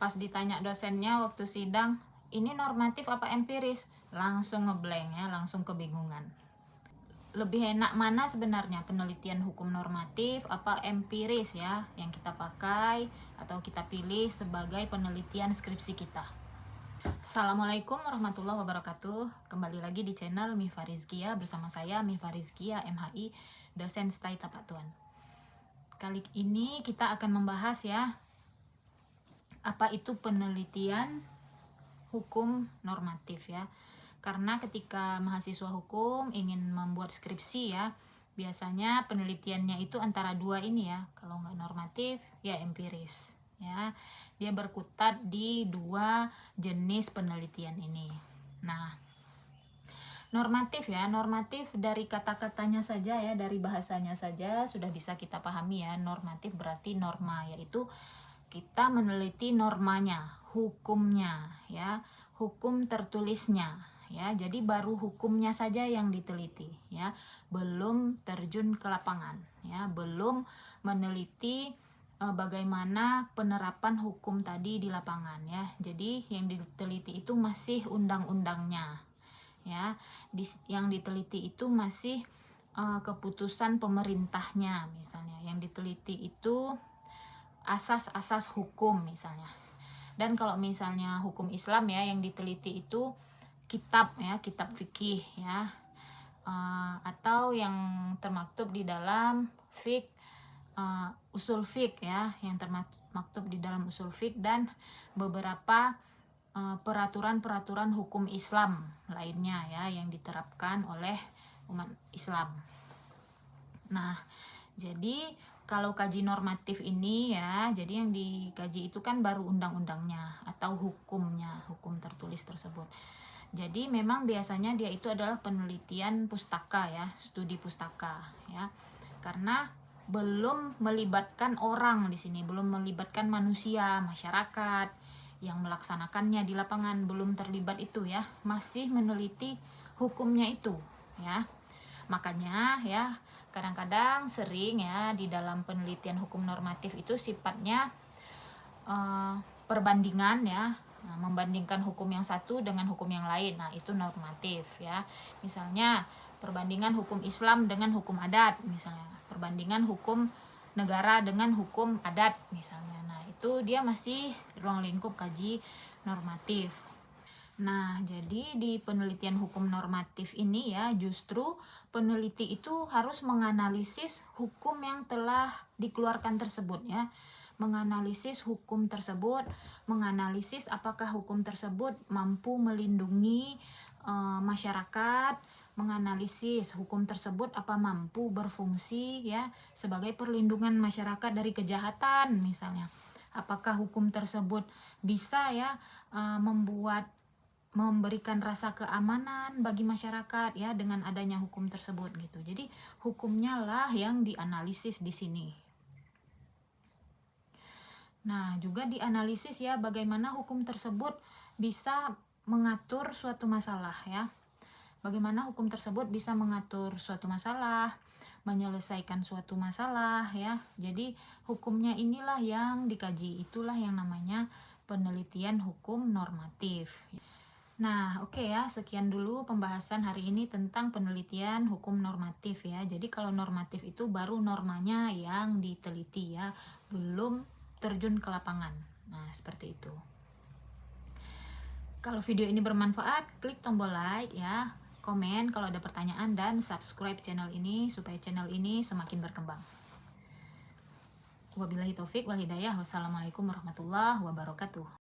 Pas ditanya dosennya waktu sidang, ini normatif apa empiris? Langsung ngeblank ya, langsung kebingungan. Lebih enak mana sebenarnya, penelitian hukum normatif apa empiris ya yang kita pakai atau kita pilih sebagai penelitian skripsi kita. Assalamualaikum warahmatullahi wabarakatuh. Kembali lagi di channel Mifa Rizkia bersama saya Mifa Rizkia MHI, dosen STAI Tapak Tuan. Kali ini kita akan membahas ya, apa itu penelitian hukum normatif ya. Karena ketika mahasiswa hukum ingin membuat skripsi ya, biasanya penelitiannya itu antara dua ini ya. Kalau nggak normatif ya empiris ya. Dia berkutat di dua jenis penelitian ini. Nah, normatif ya, normatif dari kata-katanya saja ya, dari bahasanya saja sudah bisa kita pahami ya. Normatif berarti norma, yaitu kita meneliti normanya, hukumnya ya, hukum tertulisnya ya. Jadi baru hukumnya saja yang diteliti ya, belum terjun ke lapangan ya, belum meneliti bagaimana penerapan hukum tadi di lapangan ya. Jadi yang diteliti itu masih undang-undangnya ya, yang diteliti itu masih keputusan pemerintahnya misalnya, yang diteliti itu asas-asas hukum misalnya. Dan kalau misalnya hukum Islam ya, yang diteliti itu kitab ya, kitab fikih ya, atau yang termaktub di dalam usul fik ya, yang termaktub di dalam usul fik, dan beberapa peraturan-peraturan hukum Islam lainnya ya, yang diterapkan oleh umat Islam. Nah, jadi kalau kaji normatif ini ya, jadi yang dikaji itu kan baru undang-undangnya atau hukumnya, hukum tertulis tersebut. Jadi memang biasanya dia itu adalah penelitian pustaka ya, studi pustaka ya. Karena belum melibatkan orang di sini, belum melibatkan manusia, masyarakat yang melaksanakannya di lapangan, belum terlibat itu ya, masih meneliti hukumnya itu ya. Makanya ya, kadang-kadang sering ya di dalam penelitian hukum normatif itu sifatnya perbandingan ya, membandingkan hukum yang satu dengan hukum yang lain. Nah, itu normatif ya. Misalnya perbandingan hukum Islam dengan hukum adat misalnya, perbandingan hukum negara dengan hukum adat misalnya. Nah, itu dia masih ruang lingkup kaji normatif. Nah, jadi di penelitian hukum normatif ini ya, justru peneliti itu harus menganalisis hukum yang telah dikeluarkan tersebut ya. Menganalisis hukum tersebut, menganalisis apakah hukum tersebut mampu melindungi masyarakat, menganalisis hukum tersebut apa mampu berfungsi ya sebagai perlindungan masyarakat dari kejahatan misalnya. Apakah hukum tersebut bisa ya memberikan rasa keamanan bagi masyarakat ya dengan adanya hukum tersebut gitu. Jadi hukumnya lah yang dianalisis di sini. Nah, juga dianalisis ya bagaimana hukum tersebut bisa mengatur suatu masalah ya. Bagaimana hukum tersebut bisa mengatur suatu masalah, menyelesaikan suatu masalah ya. Jadi hukumnya inilah yang dikaji, itulah yang namanya penelitian hukum normatif. Nah, oke ya, sekian dulu pembahasan hari ini tentang penelitian hukum normatif ya. Jadi kalau normatif itu baru normanya yang diteliti ya, belum terjun ke lapangan. Nah, seperti itu. Kalau video ini bermanfaat, klik tombol like ya, komen kalau ada pertanyaan, dan subscribe channel ini supaya channel ini semakin berkembang. Wabillahi taufik wal hidayah. Wassalamualaikum warahmatullahi wabarakatuh.